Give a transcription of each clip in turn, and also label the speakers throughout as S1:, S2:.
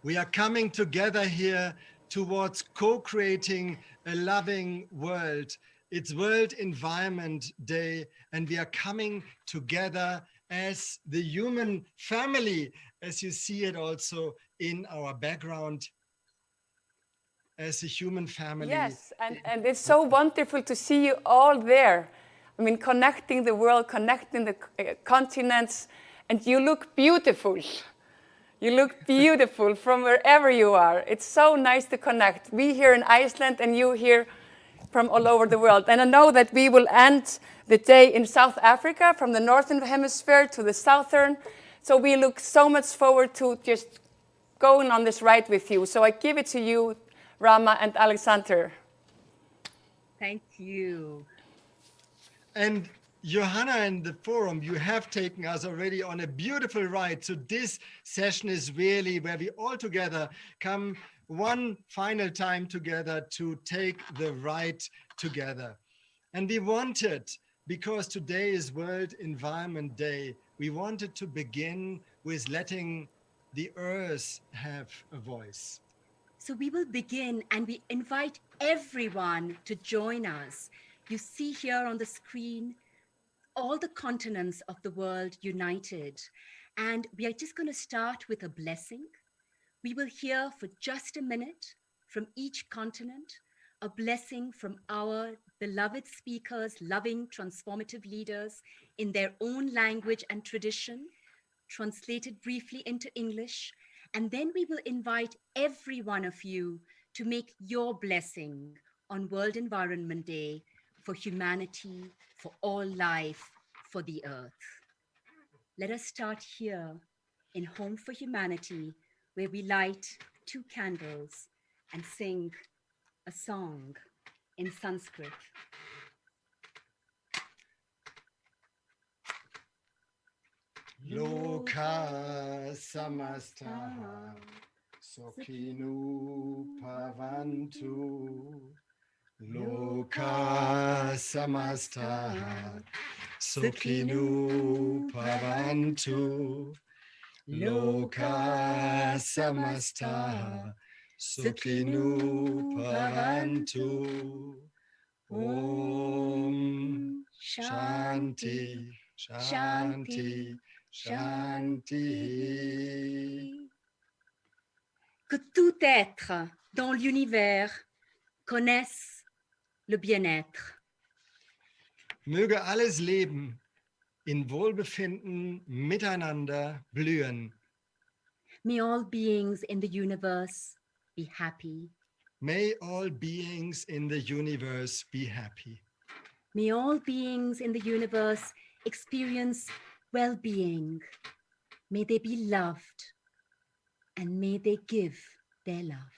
S1: We are coming together here towards co-creating a loving world. It's World Environment Day, and we are coming together as the human family, as you see it also in our background, as a human family.
S2: Yes, and it's so wonderful to see you all there. I mean, connecting the world, connecting the continents, and you look beautiful. You look beautiful from wherever you are. It's so nice to connect. We here in Iceland and you here from all over the world. And I know that we will end the day in South Africa, from the northern hemisphere to the southern. So we look so much forward to just going on this ride with you. So I give it to you, Rama and Alexander.
S3: Thank you.
S1: And Johanna and the forum, you have taken us already on a beautiful ride. So this session is really where we all together come one final time together to take the ride together. And we wanted, because today is World Environment Day, we wanted to begin with letting the earth have a voice.
S3: So we will begin, and we invite everyone to join us. You see here on the screen all the continents of the world united. And we are just going to start with a blessing. We will hear for just a minute from each continent, a blessing from our beloved speakers, loving transformative leaders in their own language and tradition, translated briefly into English. And then we will invite every one of you to make your blessing on World Environment Day for humanity, for all life, for the earth. Let us start here in Home for Humanity, where we light 2 candles and sing a song in Sanskrit.
S1: Loka samasta sokhinu bhavantu. Loka samasta sokhinu bhavantu. Loka samasta sukhinu bhavantu. Om Shanti, Shanti, Shanti.
S3: Que tout être dans l'univers connaisse le bien-être.
S1: Möge alles Leben in Wohlbefinden miteinander blühen.
S3: May all beings in the universe be happy.
S1: May all beings in the universe be happy.
S3: May all beings in the universe experience well-being. May they be loved, and may they give their love.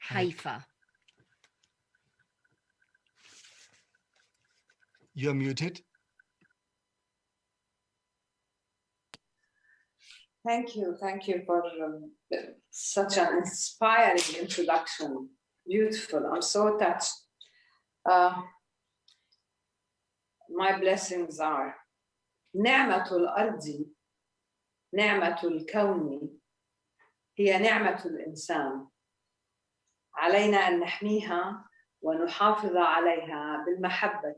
S3: Haifa.
S1: You're muted.
S4: Thank you for such an inspiring introduction. Beautiful. I'm so touched. My blessings are نعمة الأرض نعمة الكون هي نعمة الإنسان. علينا أن نحميها ونحافظ عليها بالمحبة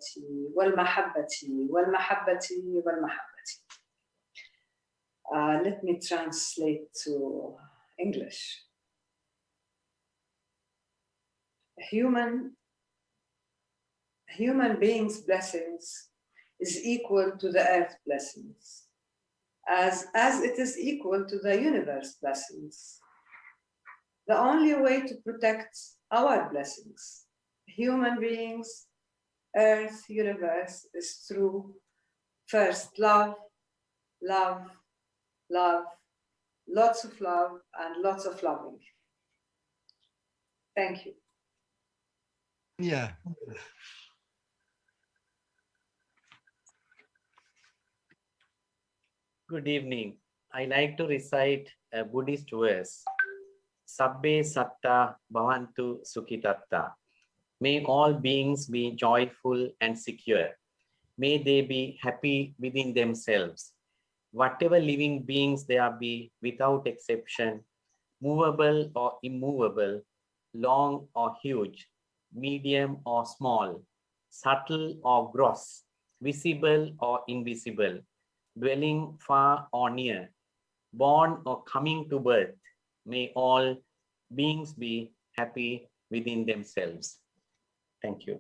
S4: والمحبة والمحبة والمحبة. Let me translate to English. Human beings' blessings is equal to the earth blessings, as it is equal to the universe blessings. The only way to protect our blessings, human beings, earth, universe, is through first love, love, love, lots of love, and lots of loving. Thank you.
S1: Yeah.
S5: Good evening. I like to recite a Buddhist verse. Sabbe satta bhavantu sukhitatta. May all beings be joyful and secure. May they be happy within themselves. whatever living beings there be, without exception, movable or immovable, long or huge, medium or small, subtle or gross, visible or invisible, dwelling far or near, born or coming to birth, may all beings be happy within themselves. Thank you.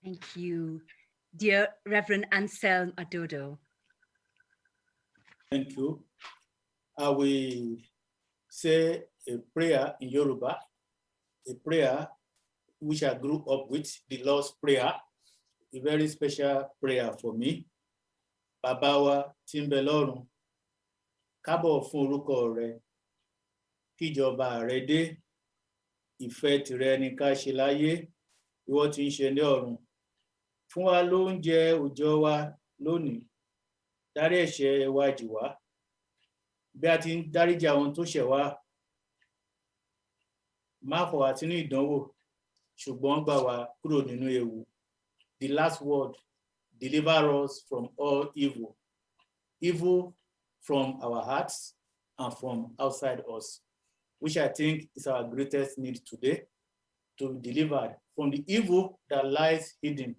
S3: Thank you. Dear Reverend Anselm Adodo.
S6: Thank you. I will say a prayer in Yoruba, a prayer which I grew up with, the Lord's Prayer, a very special prayer for me. Bàbá wa tí ń bẹ lọ́run, kábọ̀ fún orúkọ rẹ, kíjọba rẹ dé, ìfẹ́ tìrẹ ni ká ṣe láyé, ìwọ tí ń ṣe ní ọ̀run. Fún wa lóúnjẹ òòjọ́ wa lónìí, dárí ẹ̀ṣẹ̀ wa jì wá, bí a ti ń dáríjì àwọn tó ṣẹ̀ wá, má fà wá sínú ìdánwò, ṣùgbọ́n gbà wá kúrò nínú ewu. The last word, deliver us from all evil, evil from our hearts and from outside us, which I think is our greatest need today, to be delivered from the evil that lies hidden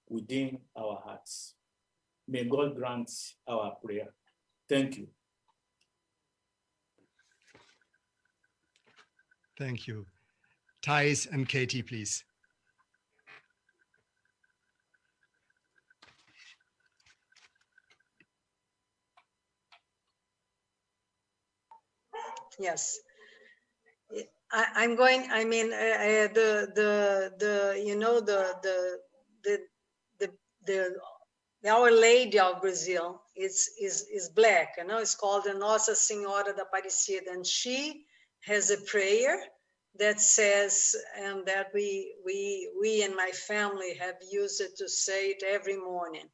S6: within our hearts. May God grant our prayer. Thank you.
S1: Thank you. Thais and Katie, please.
S7: Yes. I'm going, I mean, you know, the Our Lady of Brazil is black, you know, it's called the Nossa Senhora da Aparecida, and she has a prayer that says, and that we and my family have used it to say it every morning.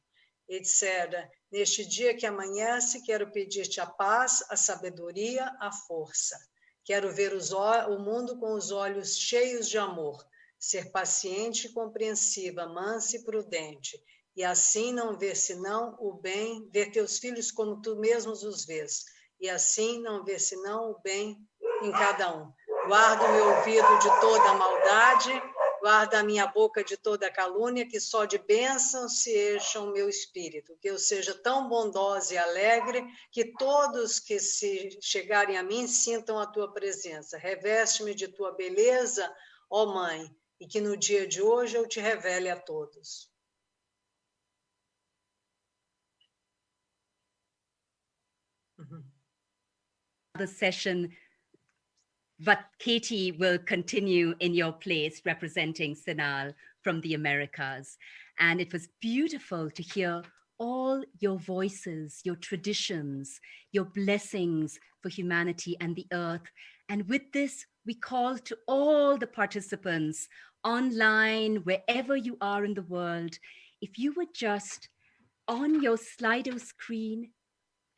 S7: It said, neste dia que amanhece, quero pedir-te a paz, a sabedoria, a força. Quero ver o mundo com os olhos cheios de amor, ser paciente e compreensiva, mansa e prudente, e assim não ver senão o bem, ver teus filhos como tu mesmos os vês, e assim não ver senão o bem em cada um. Guarda o meu ouvido de toda maldade, guarda a minha boca de toda calúnia, que só de bênçãos se encha o meu espírito, que eu seja tão bondosa e alegre, que todos que se chegarem a mim sintam a tua presença. Reveste-me de tua beleza, ó Mãe, e que no dia de hoje eu te revele a todos.
S3: The session, but Katie will continue in your place representing Sinal from the Americas. And it was beautiful to hear all your voices, your traditions, your blessings for humanity and the earth. And with this, we call to all the participants online, wherever you are in the world, if you would just, on your Slido screen,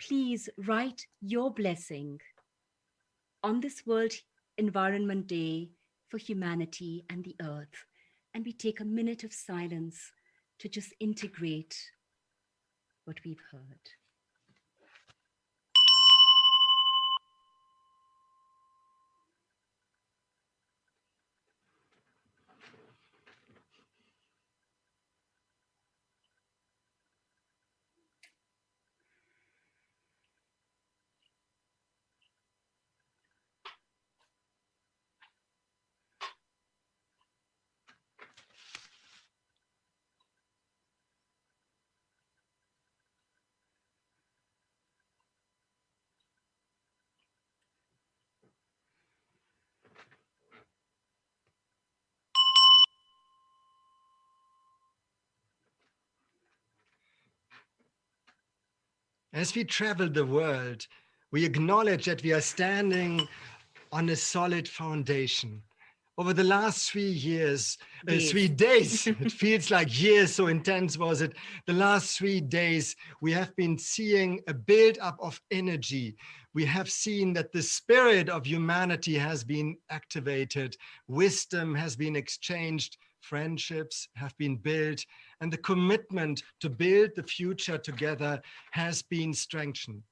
S3: please write your blessing on this World Environment Day for humanity and the earth. And we take a minute of silence to just integrate what we've heard.
S1: As we travel the world, we acknowledge that we are standing on a solid foundation. Over the last 3 years, 3 days, it feels like years, so intense was it. The last 3 days, we have been seeing a build-up of energy. We have seen that the spirit of humanity has been activated. Wisdom has been exchanged friendships have been built, and the commitment to build the future together has been strengthened.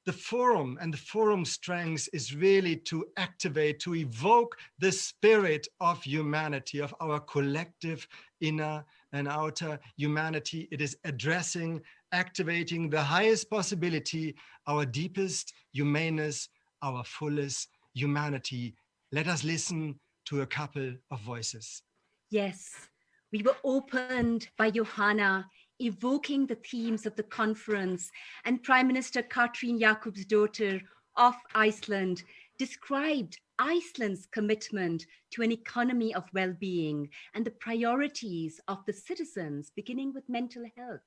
S1: The forum and the forum strength is really to activate, to evoke the spirit of humanity, of our collective inner and outer humanity. It is addressing, activating the highest possibility, our deepest humaneness, our fullest humanity. Let us listen to a couple of voices.
S3: Yes, we were opened by Johanna, evoking the themes of the conference, and Prime Minister Katrín Jakobsdóttir of Iceland described Iceland's commitment to an economy of well-being and the priorities of the citizens, beginning with mental health.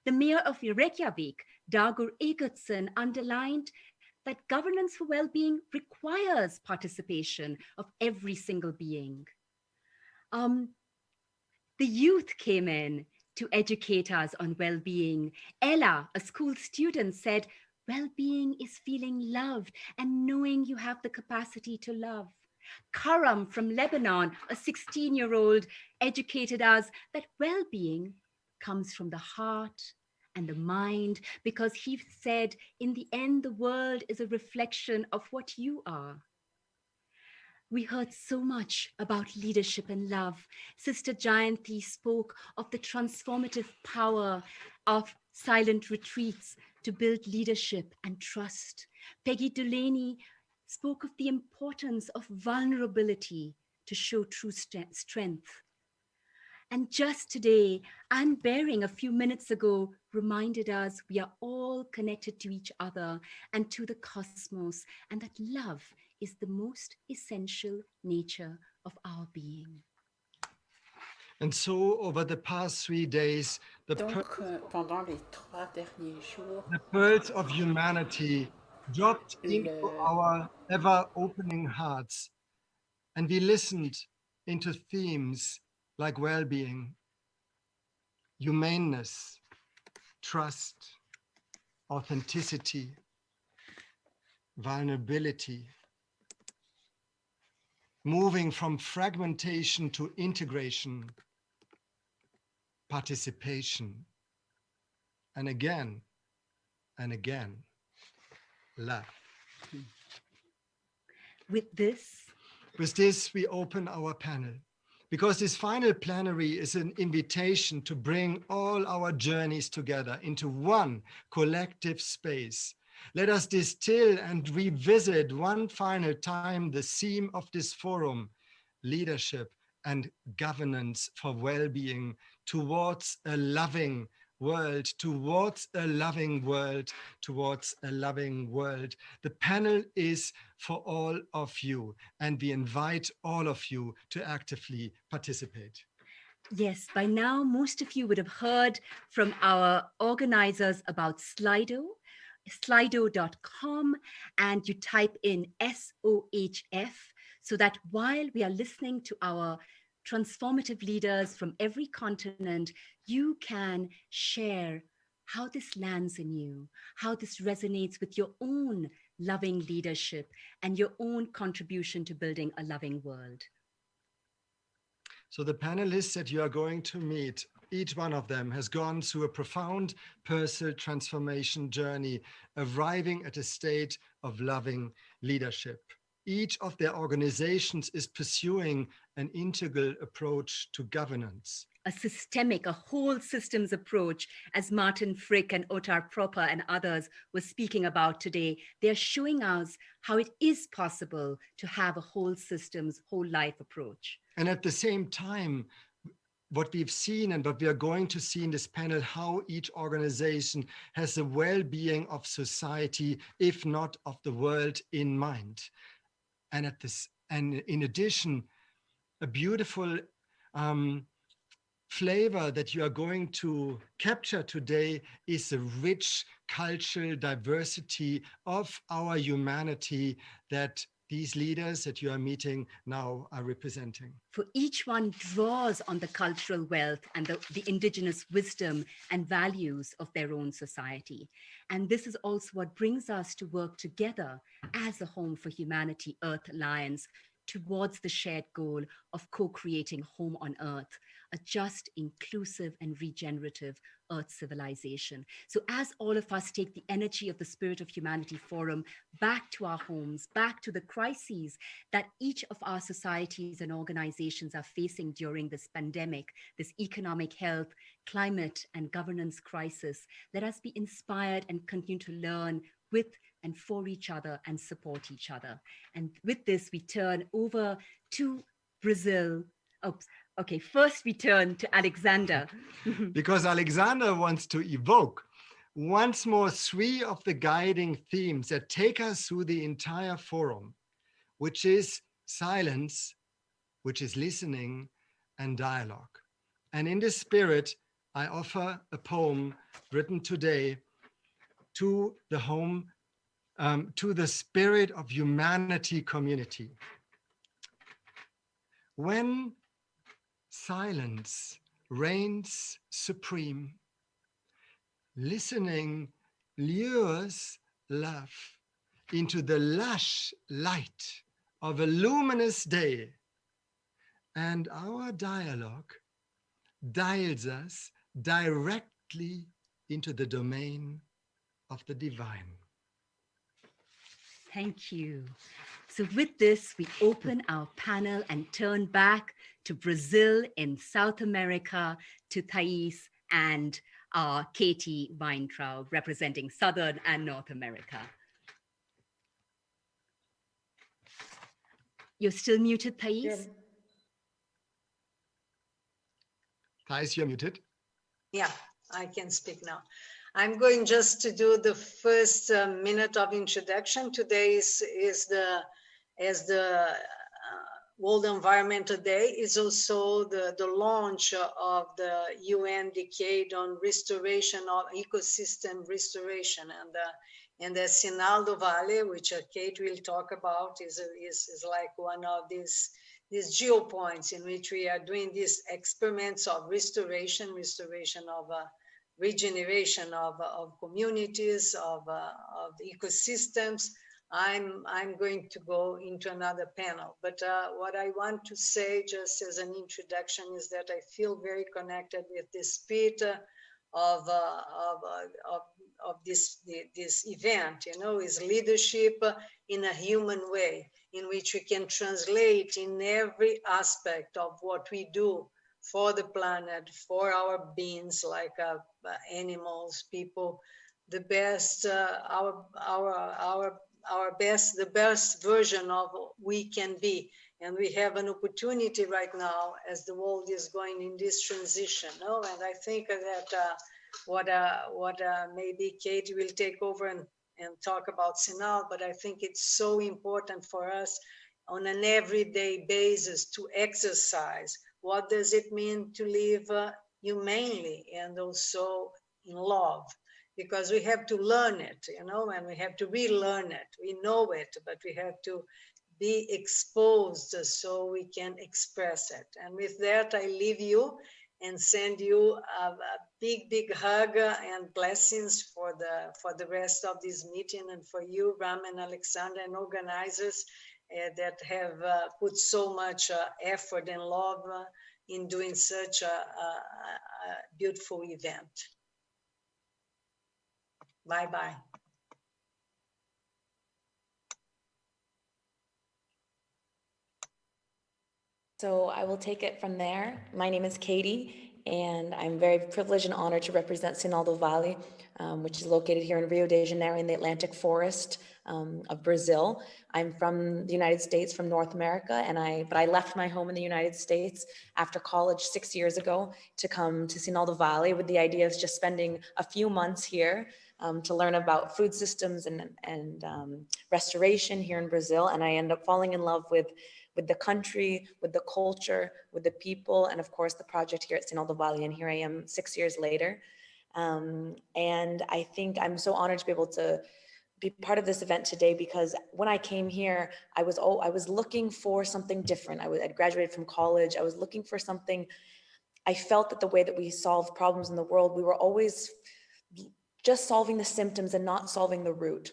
S3: The mayor of Reykjavik, Dagur Eggertsson, underlined that governance for well-being requires participation of every single being. The youth came in to educate us on well-being. Ella, a school student, said, well-being is feeling loved and knowing you have the capacity to love. Karam from Lebanon, a 16-year-old, educated us that well-being comes from the heart and the mind, because he said, in the end, the world is a reflection of what you are. We heard so much about leadership and love. Sister Jayanti spoke of the transformative power of silent retreats to build leadership and trust. Peggy Delaney spoke of the importance of vulnerability to show true strength. And just today, Anne Baring, a few minutes ago, reminded us we are all connected to each other and to the cosmos, and that love is the most essential nature of our being.
S1: And so over the past 3 days, the
S8: pendant les 3 derniers jours,
S1: the pearls of humanity dropped into our ever-opening hearts, and we listened into themes like well-being, humaneness, trust, authenticity, vulnerability, moving from fragmentation to integration, participation, and again, love.
S3: With this,
S1: we open our panel, because this final plenary is an invitation to bring all our journeys together into one collective space. Let us distill and revisit one final time the theme of this forum: leadership and governance for well-being towards a loving world, towards a loving world, towards a loving world. The panel is for all of you, and we invite all of you to actively participate.
S3: yes, by now, most of you would have heard from our organizers about Slido, slido.com, and you type in SOHF, so that while we are listening to our transformative leaders from every continent, you can share how this lands in you, how this resonates with your own loving leadership and your own contribution to building a loving world.
S1: So the panelists that you are going to meet, each one of them has gone through a profound personal transformation journey, arriving at a state of loving leadership. Each of their organizations is pursuing an integral approach to governance.
S3: A systemic, a whole systems approach, as Martin Frick and Ottar Proper and others were speaking about today. They're showing us how it is possible to have a whole systems, whole life approach.
S1: And at the same time, what we've seen and what we are going to see in this panel, how each organization has the well-being of society, if not of the world, in mind. And in addition, a beautiful flavor that you are going to capture today is the rich cultural diversity of our humanity that these leaders that you are meeting now are representing.
S3: For each one draws on the cultural wealth and the indigenous wisdom and values of their own society. And this is also what brings us to work together as a Home for Humanity Earth Alliance towards the shared goal of co-creating home on earth, a just, inclusive, and regenerative Earth civilization. So as all of us take the energy of the Spirit of Humanity Forum back to our homes, back to the crises that each of our societies and organizations are facing during this pandemic, this economic, health, climate, and governance crisis, let us be inspired and continue to learn with and for each other and support each other. And with this, we turn over to Brazil. Oops. Okay, first we turn to Alexander.
S1: Because Alexander wants to evoke once more 3 of the guiding themes that take us through the entire forum, which is silence, which is listening, and dialogue. And in this spirit, I offer a poem written today to the home, to the Spirit of Humanity community. When silence reigns supreme, listening lures love into the lush light of a luminous day, and our dialogue dials us directly into the domain of the divine.
S3: Thank you. So with this, we open our panel and turn back to Brazil in South America, to Thais and Katie Weintraub, representing Southern and North America. You're still muted, Thais?
S8: Yeah.
S1: Thais, you're muted.
S7: Yeah, I can speak now. I'm going just to do the first minute of introduction. Today is the World Environmental Day, is also the launch of the UN Decade on Restoration of Ecosystem Restoration, and the Sinal do Vale, which Kate will talk about, is like one of these geopoints in which we are doing these experiments of restoration of regeneration of communities, of ecosystems. I'm going to go into another panel, but what I want to say just as an introduction is that I feel very connected with the spirit of this event, you know, is leadership in a human way, in which we can translate in every aspect of what we do for the planet, for our beings, like animals, people, the best, the best version of we can be. And we have an opportunity right now as the world is going in this transition. No? And I think that what maybe Kate will take over and talk about Sinal, but I think it's so important for us on an everyday basis to exercise. What does it mean to live humanely and also in love? Because we have to learn it, you know, and we have to relearn it. We know it, but we have to be exposed so we can express it. And with that, I leave you and send you a big hug and blessings for the rest of this meeting, and for you, Ram and Alexander, and organizers that have put so much effort and love in doing such a beautiful event. Bye-bye.
S9: So I will take it from there. My name is Katie, and I'm very privileged and honored to represent Sinal do Vale, which is located here in Rio de Janeiro in the Atlantic forest of Brazil. I'm from the United States, from North America, but I left my home in the United States after college 6 years ago to come to Sinal do Vale with the idea of just spending a few months here to learn about food systems and restoration here in Brazil. And I end up falling in love with the country, with the culture, with the people, and of course the project here at Sinal do Vale. And here I am 6 years later. And I think I'm so honored to be able to be part of this event today, because when I came here, I was looking for something different. I'd graduated from college. I was looking for something. I felt that the way that we solve problems in the world, we were always just solving the symptoms and not solving the root.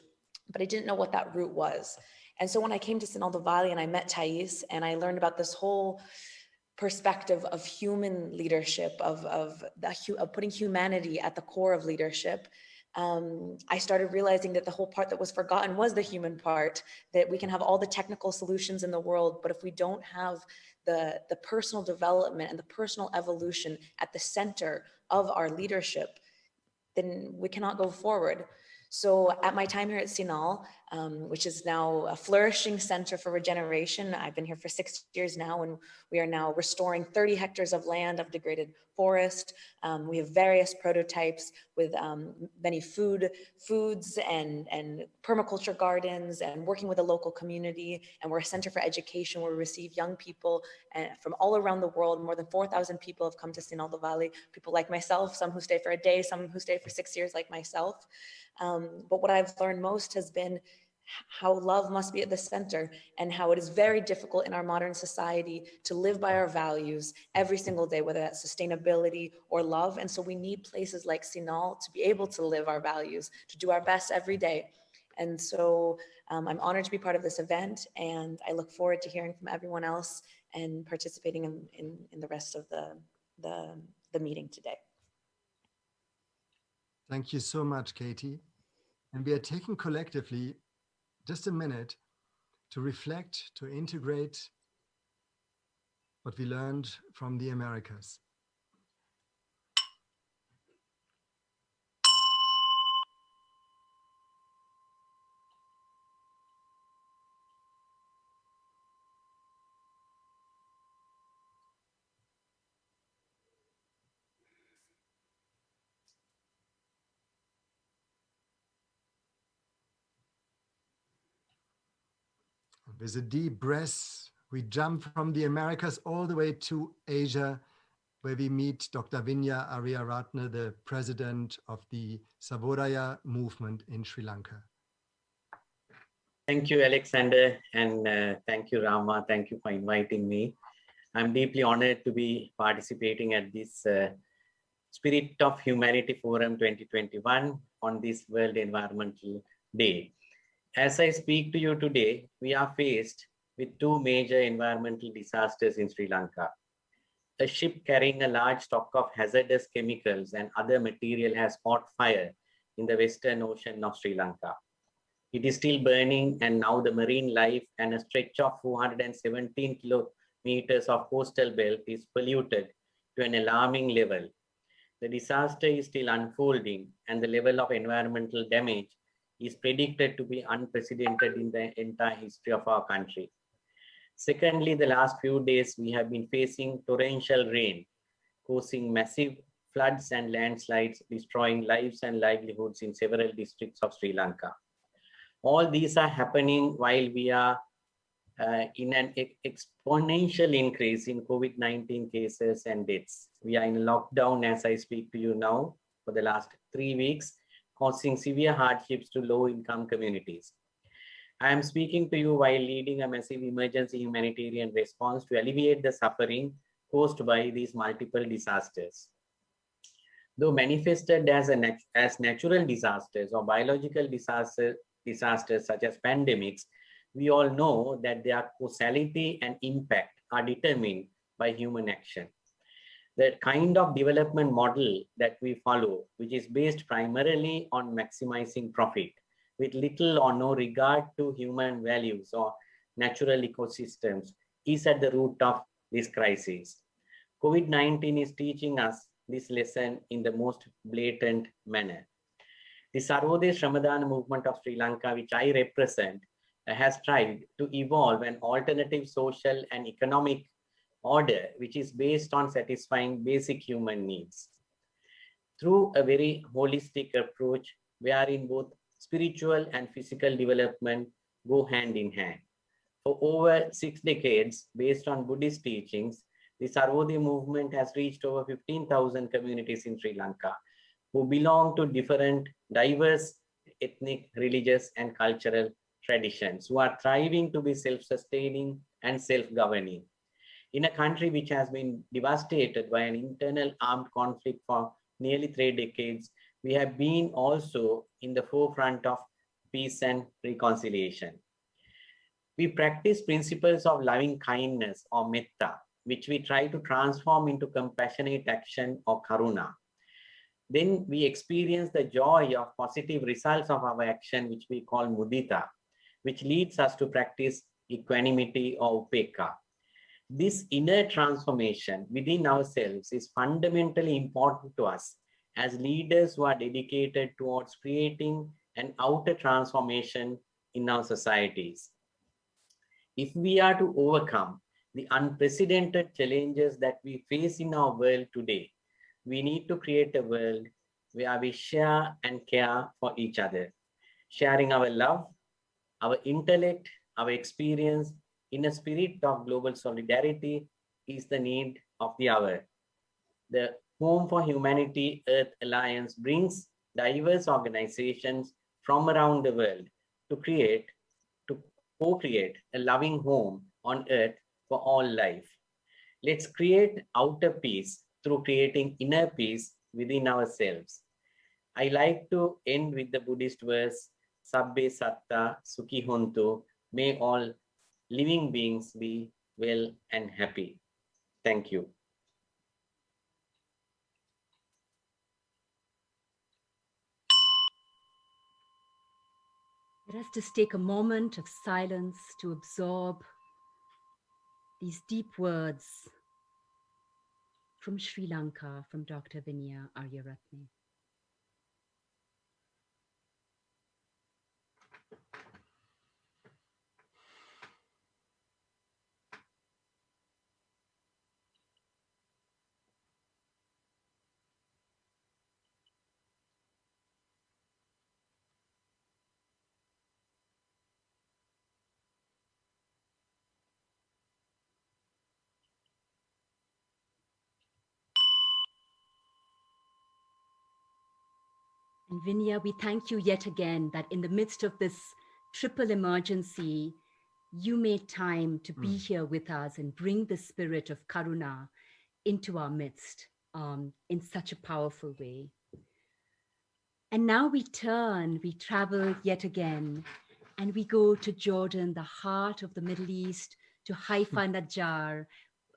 S9: But I didn't know what that root was. And so when I came to Sinal del Valley and I met Thais and I learned about this whole perspective of human leadership, of putting humanity at the core of leadership, I started realizing that the whole part that was forgotten was the human part, that we can have all the technical solutions in the world, but if we don't have the personal development and the personal evolution at the center of our leadership, then we cannot go forward. So at my time here at Sinal, which is now a flourishing center for regeneration, I've been here for 6 years now, and we are now restoring 30 hectares of land of degraded forest. We have various prototypes with many foods and permaculture gardens, and working with the local community. And we're a center for education where we receive young people from all around the world. More than 4,000 people have come to Sinal del Valley, people like myself, some who stay for a day, some who stay for 6 years like myself. But what I've learned most has been how love must be at the center, and how it is very difficult in our modern society to live by our values every single day, whether that's sustainability or love. And so we need places like Sinal to be able to live our values, to do our best every day. And so I'm honored to be part of this event, and I look forward to hearing from everyone else and participating in the rest of the meeting today.
S1: Thank you so much, Katie. And we are taking collectively just a minute to reflect, to integrate what we learned from the Americas. With a deep breath, we jump from the Americas all the way to Asia, where we meet Dr. Vinya Ariyaratne, the president of the Sarvodaya movement in Sri Lanka.
S5: Thank you, Alexander, and thank you, Rama. Thank you for inviting me. I'm deeply honored to be participating at this Spirit of Humanity Forum 2021 on this World Environmental Day. As I speak to you today, we are faced with two major environmental disasters in Sri Lanka. A ship carrying a large stock of hazardous chemicals and other material has caught fire in the Western Ocean of Sri Lanka. It is still burning, and now the marine life and a stretch of 417 kilometers of coastal belt is polluted to an alarming level. The disaster is still unfolding, and the level of environmental damage is predicted to be unprecedented in the entire history of our country. Secondly, the last few days, we have been facing torrential rain, causing massive floods and landslides, destroying lives and livelihoods in several districts of Sri Lanka. All these are happening while we are in an exponential increase in COVID-19 cases and deaths. We are in lockdown as I speak to you now for the last 3 weeks, causing severe hardships to low-income communities. I am speaking to you while leading a massive emergency humanitarian response to alleviate the suffering caused by these multiple disasters. Though manifested as natural disasters or biological disasters such as pandemics, we all know that their causality and impact are determined by human action. The kind of development model that we follow, which is based primarily on maximizing profit, with little or no regard to human values or natural ecosystems, is at the root of this crisis. COVID-19 is teaching us this lesson in the most blatant manner. The Sarvodaya Shramadana movement of Sri Lanka, which I represent, has tried to evolve an alternative social and economic order which is based on satisfying basic human needs through a very holistic approach wherein both spiritual and physical development go hand in hand. For over 6 decades, based on Buddhist teachings, the Sarvodaya movement has reached over 15,000 communities in Sri Lanka who belong to different diverse ethnic, religious, and cultural traditions, who are thriving to be self-sustaining and self-governing. In a country which has been devastated by an internal armed conflict for nearly 3 decades, we have been also in the forefront of peace and reconciliation. We practice principles of loving kindness or metta, which we try to transform into compassionate action or karuna. Then we experience the joy of positive results of our action, which we call mudita, which leads us to practice equanimity or upekka. This inner transformation within ourselves is fundamentally important to us as leaders who are dedicated towards creating an outer transformation in our societies. If we are to overcome the unprecedented challenges that we face in our world today, we need to create a world where we share and care for each other, sharing our love, our intellect, our experience in a spirit of global solidarity is the need of the hour. The Home for Humanity Earth Alliance brings diverse organizations from around the world to co-create a loving home on earth for all life. Let's create outer peace through creating inner peace within ourselves. I like to end with the Buddhist verse, Sabbe Satta Sukhi Hontu, may all living beings be well and happy. Thank you.
S3: Let us just take a moment of silence to absorb these deep words from Sri Lanka, from Dr. Vinya Ariyaratne. And Vinya, we thank you yet again that in the midst of this triple emergency, you made time to be here with us and bring the spirit of Karuna into our midst in such a powerful way. And now we travel yet again, and we go to Jordan, the heart of the Middle East, to Haifa, Najjar,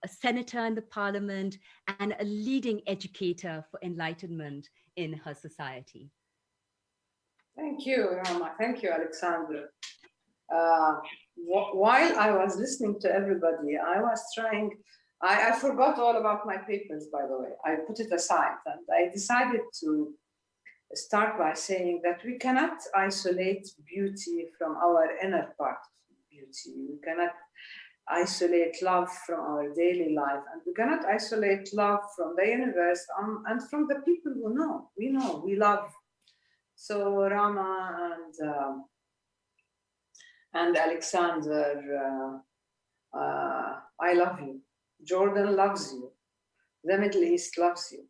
S3: a senator in the parliament, and a leading educator for enlightenment in her society.
S4: Thank you, Rama. Thank you, Alexandra. While I was listening to everybody, I was trying, I forgot all about my papers, by the way. I put it aside, and I decided to start by saying that we cannot isolate beauty from our inner part of beauty. We cannot isolate love from our daily life, and we cannot isolate love from the universe and from the people who know. We love. So Rama and Alexander, I love you. Jordan loves you. The Middle East loves you.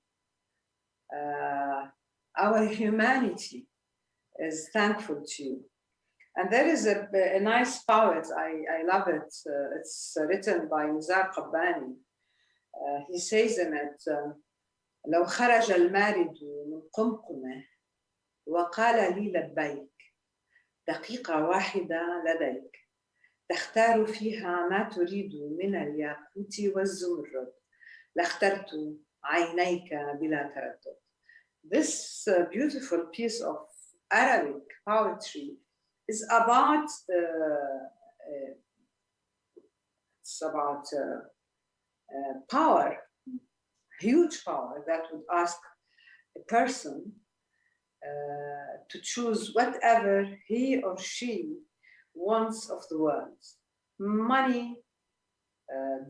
S4: Our humanity is thankful to you. And there is a nice poet, I love it. It's written by Nizar Qabbani. He says in it, لو خرج المارد من قمقمه وقال لي لبيك دقيقة واحدة لديك تختار فيها ما تريد من الياقوت والزمرد لاخترت عينيك بلا تردد. This beautiful piece of Arabic poetry is about power, huge power that would ask a person to choose whatever he or she wants of the world. Money,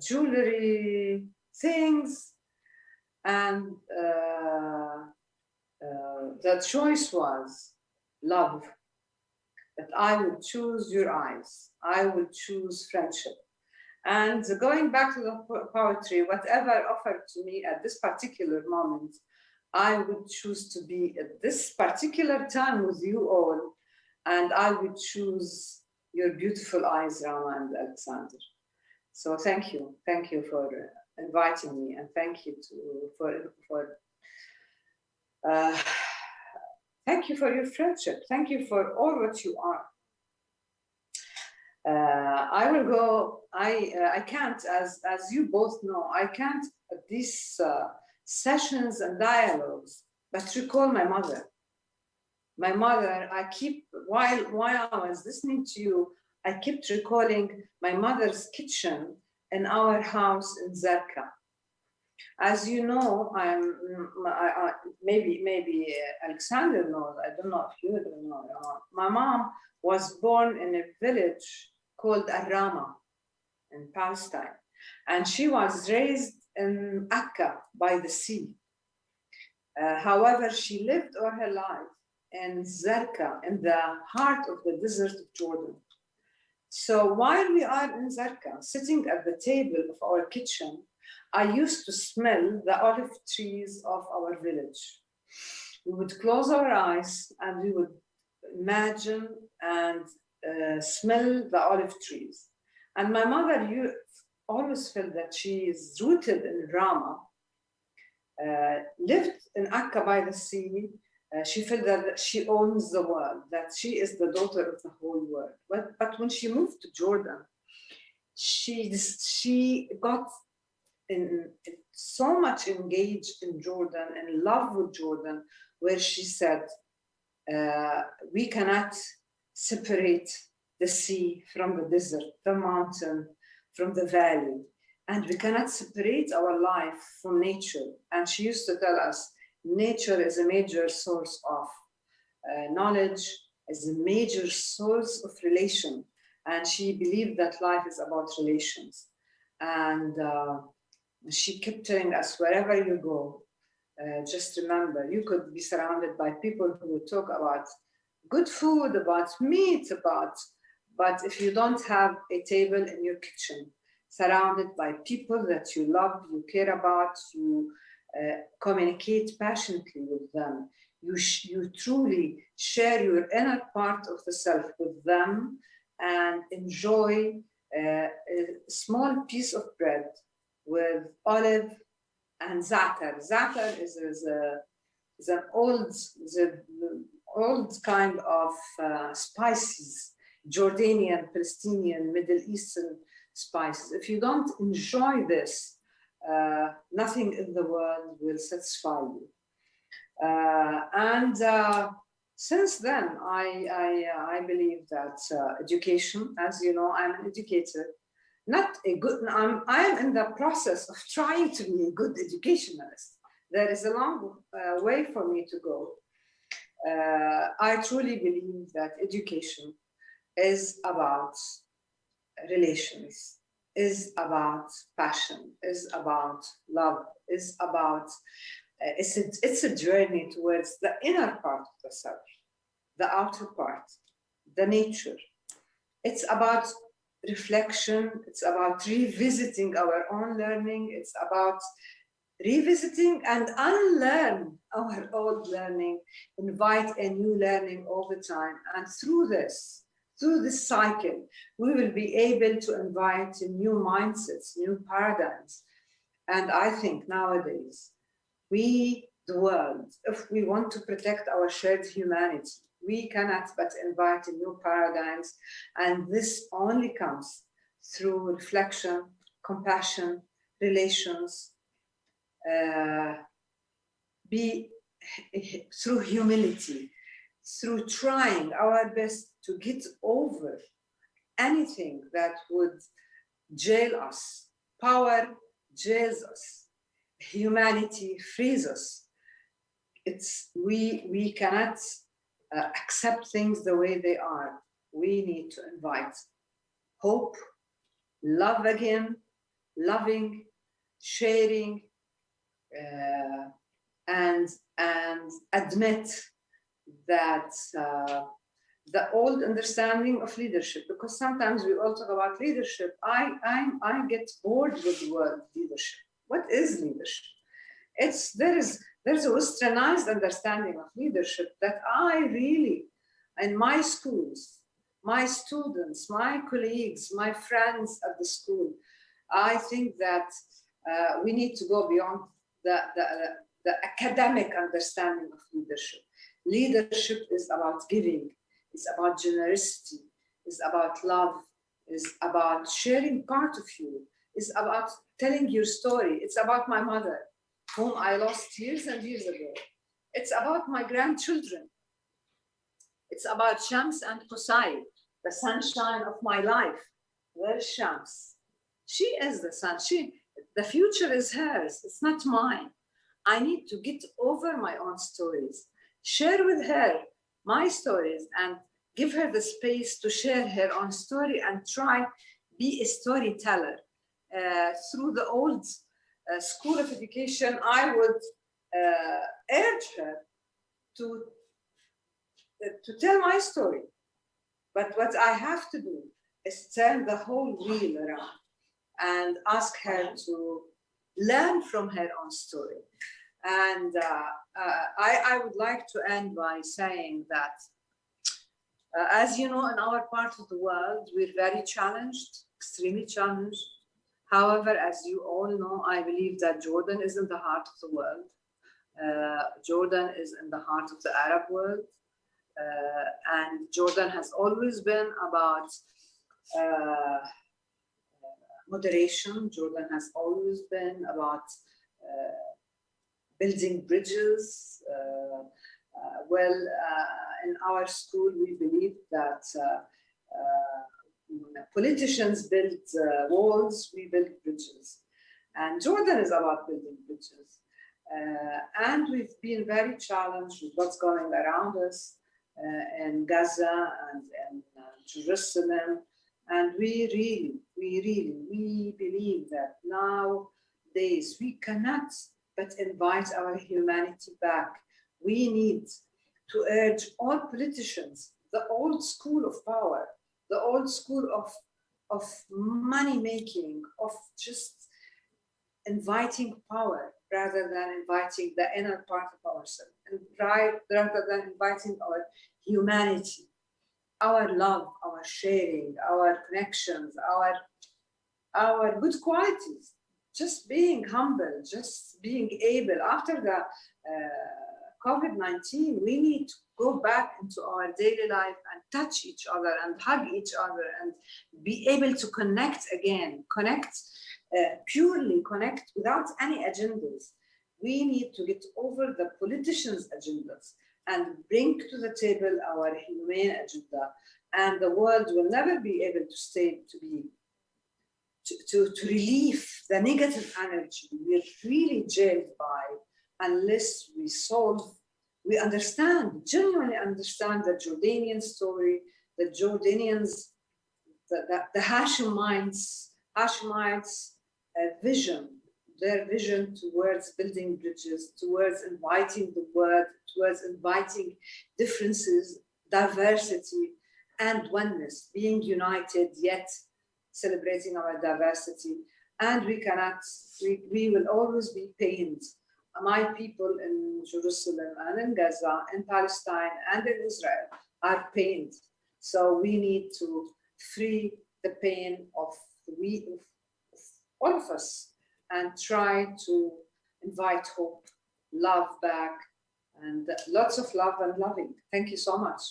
S4: jewelry, things, and the choice was love. That I would choose your eyes. I would choose friendship. And going back to the poetry, whatever offered to me at this particular moment, I would choose to be at this particular time with you all, and I would choose your beautiful eyes, Rama and Alexander. So thank you for inviting me, and thank you thank you for your friendship. Thank you for all what you are. I will go, I can't, as you both know, I can't at these sessions and dialogues, but recall my mother. My mother, I keep, while I was listening to you, I kept recalling my mother's kitchen in our house in Zarqa. As you know, maybe Alexander knows, I don't know if you don't know. My mom was born in a village called Rama in Palestine. And she was raised in Akka by the sea. However, she lived all her life in Zarqa, in the heart of the desert of Jordan. So while we are in Zarqa, sitting at the table of our kitchen, I used to smell the olive trees of our village. We would close our eyes and we would imagine and smell the olive trees. And my mother always felt that she is rooted in Rama, lived in Akka by the sea. She felt that she owns the world, that she is the daughter of the whole world. But when she moved to Jordan, she got so much engaged in Jordan, in love with Jordan, where she said, we cannot separate the sea from the desert, the mountain from the valley, and we cannot separate our life from nature. And she used to tell us, nature is a major source of knowledge, is a major source of relation. And she believed that life is about relations. And she kept telling us, wherever you go, just remember, you could be surrounded by people who would talk about good food, about meat, but if you don't have a table in your kitchen, surrounded by people that you love, you care about, you communicate passionately with them, you truly share your inner part of the self with them and enjoy a small piece of bread with olive and za'atar. Za'atar is an old kind of spices, Jordanian, Palestinian, Middle Eastern spices. If you don't enjoy this, nothing in the world will satisfy you. Since then, I believe that education, as you know, I'm an educator, not a good, I am in the process of trying to be a good educationalist. There is a long way for me to go. I truly believe that education is about relations, is about passion, is about love, is about, it's a journey towards the inner part of the self, the outer part, the nature. It's about reflection, it's about revisiting our own learning, it's about revisiting and unlearn our old learning, invite a new learning all the time. And through this cycle, we will be able to invite new mindsets, new paradigms. And I think nowadays, we, the world, if we want to protect our shared humanity, we cannot but invite new paradigms. And this only comes through reflection, compassion, relations, through humility, through trying our best to get over anything that would jail us. Power jails us. Humanity frees us. We cannot accept things the way they are. We need to invite hope, love again, loving, sharing, and admit that the old understanding of leadership, because sometimes we all talk about leadership. I get bored with the word leadership. What is leadership? There's a westernized understanding of leadership that I really, in my schools, my students, my colleagues, my friends at the school, I think that we need to go beyond the academic understanding of leadership. Leadership is about giving, it's about generosity, it's about love, is about sharing part of you, is about telling your story. It's about my mother, whom I lost years and years ago. It's about my grandchildren. It's about Shams and Qusay, the sunshine of my life. Where is Shams? She is the sun. The future is hers. It's not mine. I need to get over my own stories, share with her my stories, and give her the space to share her own story and try be a storyteller. Through the old school of education, I would urge her to tell my story. But what I have to do is turn the whole wheel around and ask her to learn from her own story. And I would like to end by saying that, as you know, in our part of the world, we're very challenged, extremely challenged. However, as you all know, I believe that Jordan is in the heart of the world. Jordan is in the heart of the Arab world. And Jordan has always been about moderation. Jordan has always been about building bridges. In our school, we believe that politicians build walls, we build bridges. And Jordan is about building bridges. And we've been very challenged with what's going around us in Gaza and in Jerusalem. And we believe that nowadays we cannot but invite our humanity back. We need to urge all politicians, the old school of power, the old school of money making, of just inviting power rather than inviting the inner part of ourselves, and rather than inviting our humanity, our love, our sharing, our connections, our good qualities, just being humble, just being able. After the COVID-19, we need to go back into our daily life and touch each other and hug each other and be able to connect again, purely connect without any agendas. We need to get over the politicians' agendas and bring to the table our humane agenda. And the world will never be able to relieve the negative energy we're really jailed by unless we understand, genuinely understand the Jordanian story, the Jordanians, the Hashemites' vision, their vision towards building bridges, towards inviting the world, towards inviting differences, diversity, and oneness, being united yet celebrating our diversity. And we will always be pained. My people in Jerusalem and in Gaza, in Palestine and in Israel are pained. So we need to free the pain of all of us and try to invite hope, love back, and lots of love and loving. Thank you so much.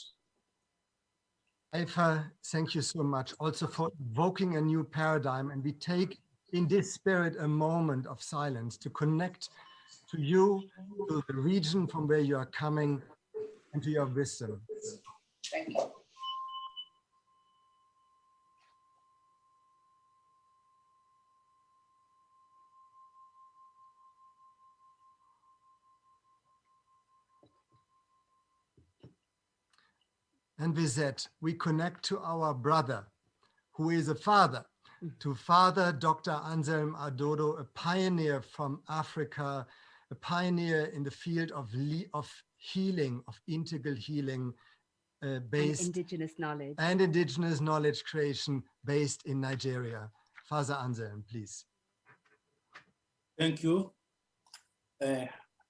S1: Haifa, thank you so much also for evoking a new paradigm. And we take in this spirit a moment of silence to connect to you, to the region from where you are coming, and to your wisdom.
S4: Thank you.
S1: And with that, we connect to our brother, who is a father, to Father Dr. Anselm Adodo, a pioneer from Africa, a pioneer in the field of healing, of integral healing, based
S3: and
S1: indigenous knowledge creation based in Nigeria. Father Anselm, please.
S6: Thank you.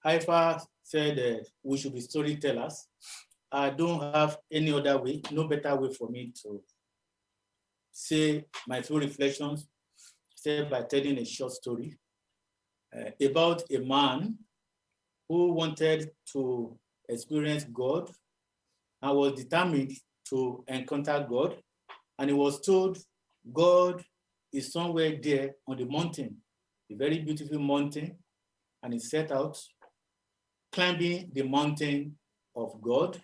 S6: Haifa said we should be storytellers. I don't have any other way, no better way for me to say my few reflections, except by telling a short story about a man who wanted to experience God and was determined to encounter God. And he was told God is somewhere there on the mountain, a very beautiful mountain, and he set out climbing the mountain of God.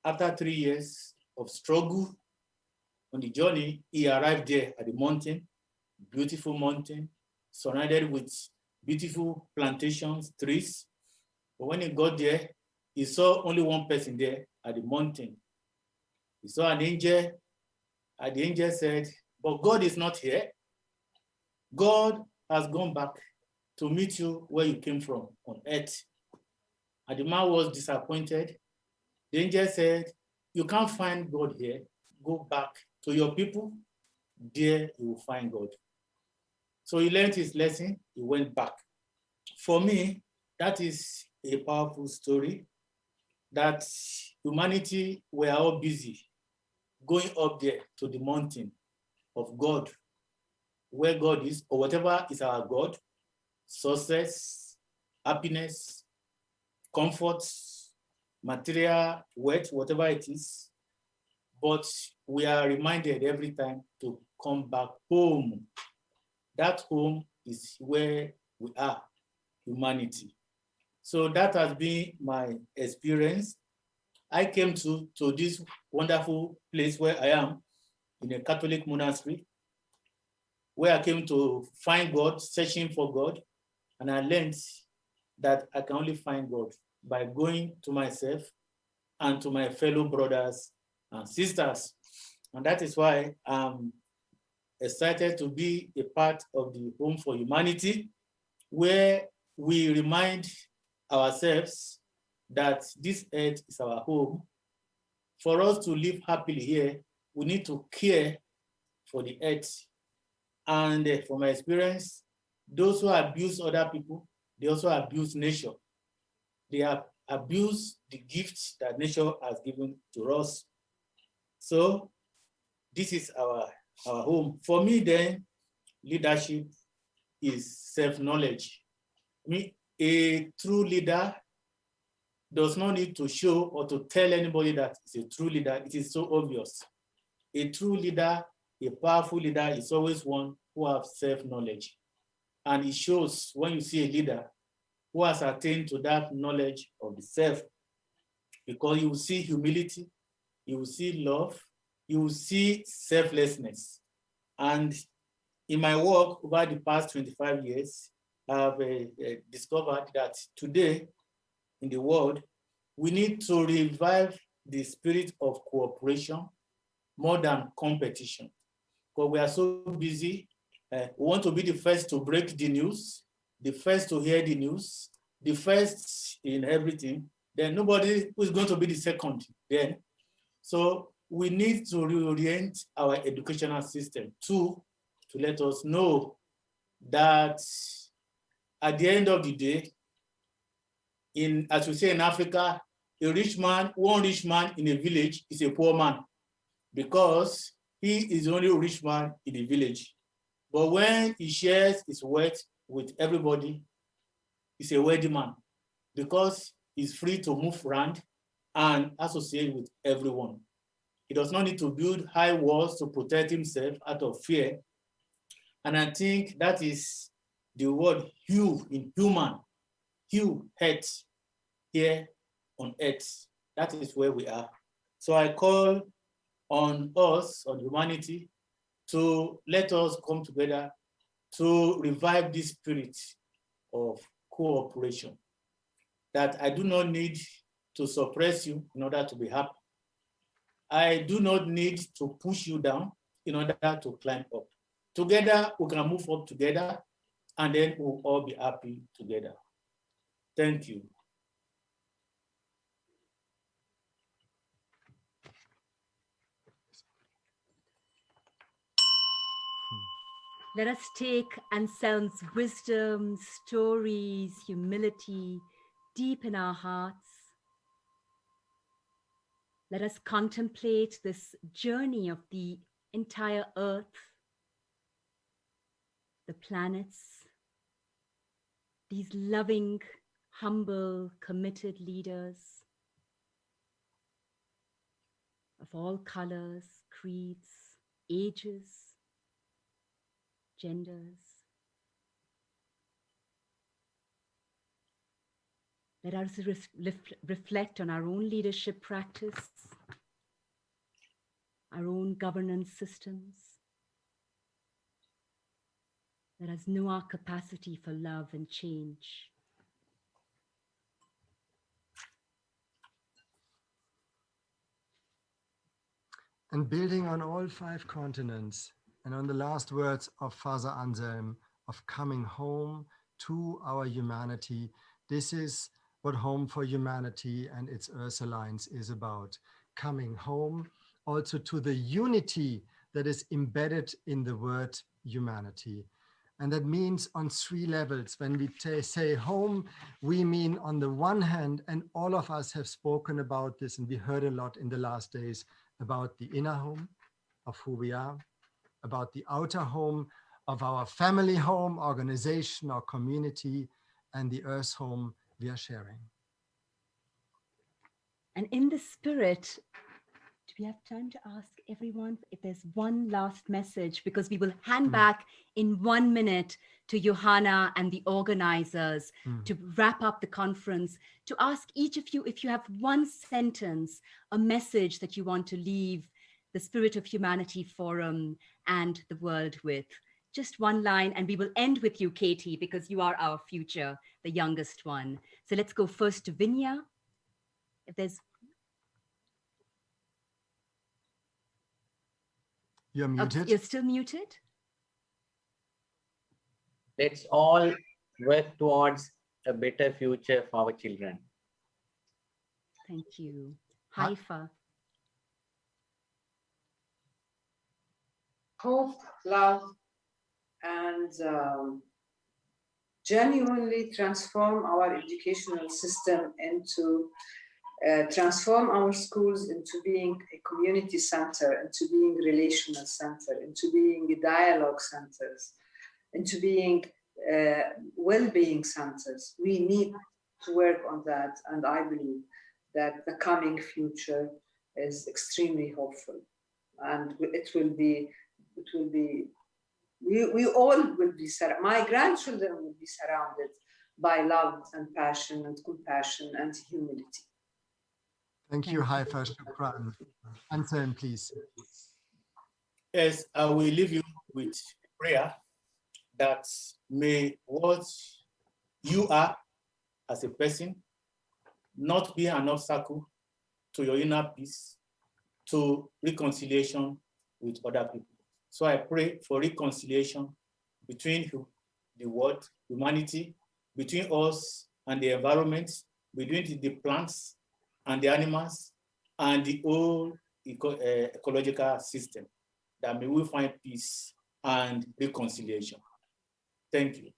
S6: After 3 years of struggle on the journey, he arrived there at the mountain, beautiful mountain, surrounded with beautiful plantations, trees. But when he got there, he saw only one person there at the mountain. He saw an angel, and the angel said, but God is not here. God has gone back to meet you where you came from, on earth. And the man was disappointed. The angel said, you can't find God here. Go back to your people. There you will find God. So he learned his lesson. He went back. For me, that is a powerful story, that humanity were all busy going up there to the mountain of God, where God is, or whatever is our God, success, happiness, comfort, material, wealth, whatever it is. But we are reminded every time to come back home. That home is where we are, humanity. So that has been my experience. I came to this wonderful place where I am, in a Catholic monastery, where I came to find God, searching for God. And I learned that I can only find God by going to myself and to my fellow brothers and sisters. And that is why I'm excited to be a part of the Home for Humanity, where we remind ourselves that this earth is our home. For us to live happily here, we need to care for the earth. And from my experience, those who abuse other people, they also abuse nature. They have abused the gifts that nature has given to us. So this is our home. For me then, leadership is self-knowledge. I mean, a true leader does not need to show or to tell anybody that it's a true leader. It is so obvious. A true leader, a powerful leader is always one who has self-knowledge. And it shows when you see a leader who has attained to that knowledge of the self, because you will see humility, you will see love, you will see selflessness. And in my work over the past 25 years, I've discovered that today in the world, we need to revive the spirit of cooperation more than competition. Because we are so busy, we want to be the first to break the news, the first to hear the news, the first in everything. Then nobody is going to be the second then. So we need to reorient our educational system to let us know that at the end of the day, as we say in Africa, one rich man in a village is a poor man, because he is the only rich man in the village. But when he shares his wealth with everybody, he's a wealthy man, because he's free to move around and associate with everyone. He does not need to build high walls to protect himself out of fear. And I think that is the word hue in human, hue, earth, here on earth. That is where we are. So I call on us, on humanity, to let us come together to revive this spirit of cooperation, that I do not need to suppress you in order to be happy. I do not need to push you down in order to climb up. Together, we can move up together, and then we'll all be happy together. Thank you.
S3: Let us take Anselm's wisdom, stories, humility deep in our hearts. Let us contemplate this journey of the entire earth, the planets, these loving, humble, committed leaders of all colors, creeds, ages, genders. Let us reflect on our own leadership practice, our own governance systems. Let us know our capacity for love and change.
S1: And building on all 5 continents and on the last words of Father Anselm of coming home to our humanity, this is what Home for Humanity and its Earth Alliance is about. Coming home also to the unity that is embedded in the word humanity. And that means on 3 levels. When we say home, we mean on the one hand, and all of us have spoken about this, and we heard a lot in the last days about the inner home of who we are, about the outer home of our family home, organization, or community, and the earth home we are sharing.
S3: And in the spirit, do we have time to ask everyone if there's one last message? Because we will hand back in 1 minute to Johanna and the organizers to wrap up the conference, to ask each of you if you have one sentence, a message that you want to leave the Spirit of Humanity Forum and the world with. Just one line, and we will end with you, Katie, because you are our future, the youngest one. So let's go first to Vinya. If there's
S1: You're muted.
S3: You're still muted.
S5: Let's all work towards a better future for our children.
S3: Thank you. Haifa.
S4: Hope, love, and genuinely transform our educational system into transform our schools into being a community center, into being relational center, into being dialogue centers, into being well-being centers. We need to work on that, and I believe that the coming future is extremely hopeful, and we all will be surrounded. My grandchildren will be surrounded by love and passion and compassion and humility.
S1: Thank you, Haifa. Shukran. Anselm, please.
S6: Yes, I will leave you with prayer that may what you are as a person not be an obstacle to your inner peace, to reconciliation with other people. So I pray for reconciliation between the world, humanity, between us and the environment, between the plants and the animals, and the whole ecological system, that may we find peace and reconciliation. Thank you.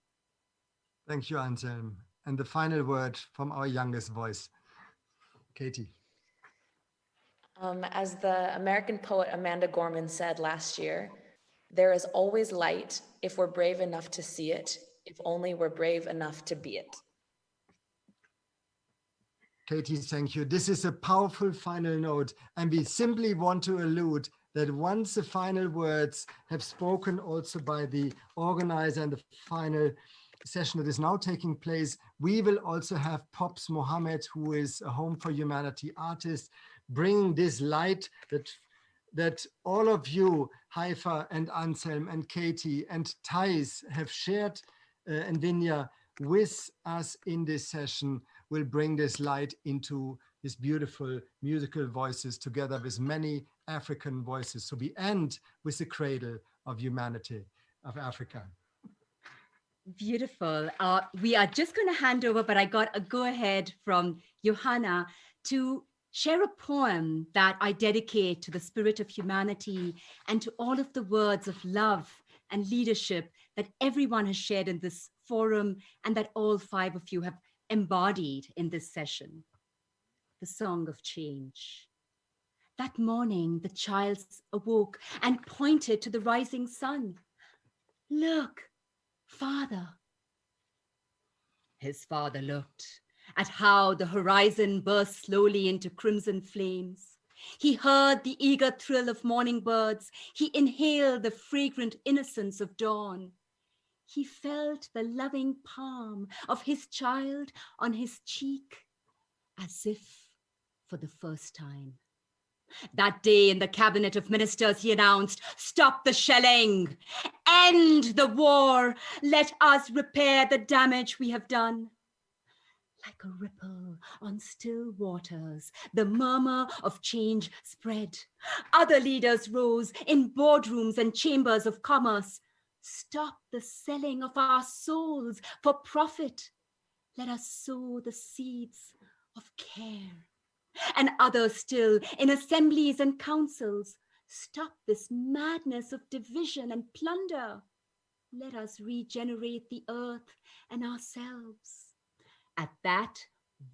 S1: Thank you, Anselm. And the final word from our youngest voice, Katie.
S9: As the American poet Amanda Gorman said last year, there is always light if we're brave enough to see it, if only we're brave enough to be it.
S1: Katie, thank you. This is a powerful final note, and we simply want to allude that once the final words have spoken also by the organizer and the final session that is now taking place, we will also have Pops Mohammed, who is a Home for Humanity artist, bringing this light that all of you, Haifa and Anselm and Katie and Thais, have shared, and Vinya, with us in this session, will bring this light into his beautiful musical voices together with many African voices. So we end with the cradle of humanity of Africa.
S3: Beautiful. We are just going to hand over, but I got a go-ahead from Johanna to share a poem that I dedicate to the Spirit of Humanity and to all of the words of love and leadership that everyone has shared in this forum and that all 5 of you have embodied in this session. The Song of Change. That morning, the child awoke and pointed to the rising sun. Look, Father. His father looked at how the horizon burst slowly into crimson flames. He heard the eager thrill of morning birds. He inhaled the fragrant innocence of dawn. He felt the loving palm of his child on his cheek, as if for the first time. That day in the cabinet of ministers, he announced, "Stop the shelling, end the war, let us repair the damage we have done." Like a ripple on still waters, the murmur of change spread. Other leaders rose in boardrooms and chambers of commerce. "Stop the selling of our souls for profit. Let us sow the seeds of care." And others still in assemblies and councils. "Stop this madness of division and plunder. Let us regenerate the earth and ourselves." At that,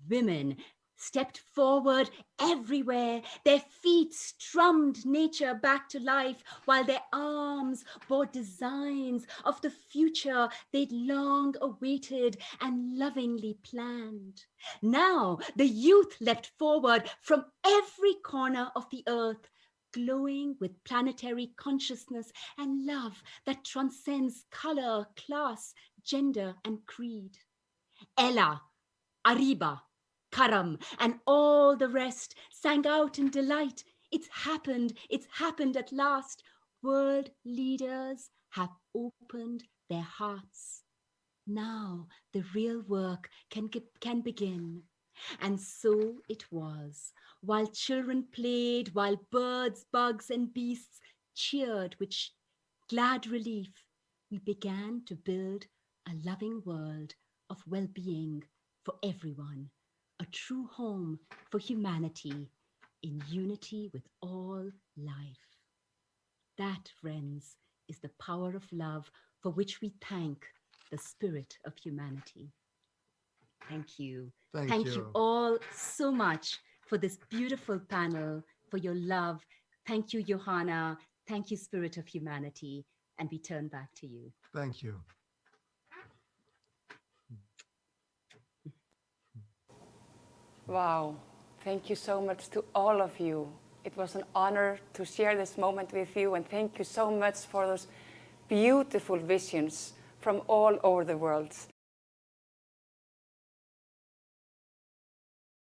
S3: women stepped forward everywhere. Their feet strummed nature back to life, while their arms bore designs of the future they'd long awaited and lovingly planned. Now the youth leapt forward from every corner of the earth, glowing with planetary consciousness and love that transcends color, class, gender, and creed. Ella, Ariba, Karam, and all the rest sang out in delight. It's happened at last. World leaders have opened their hearts. Now the real work can begin. And so it was. While children played, while birds, bugs, and beasts cheered with glad relief, we began to build a loving world of well-being for everyone, a true home for humanity in unity with all life. That, friends, is the power of love for which we thank the spirit of humanity. Thank you. Thank you all so much for this beautiful panel, for your love. Thank you, Johanna. Thank you, Spirit of Humanity. And we turn back to you.
S1: Thank you.
S2: Wow, thank you so much to all of you. It was an honor to share this moment with you, and thank you so much for those beautiful visions from all over the world.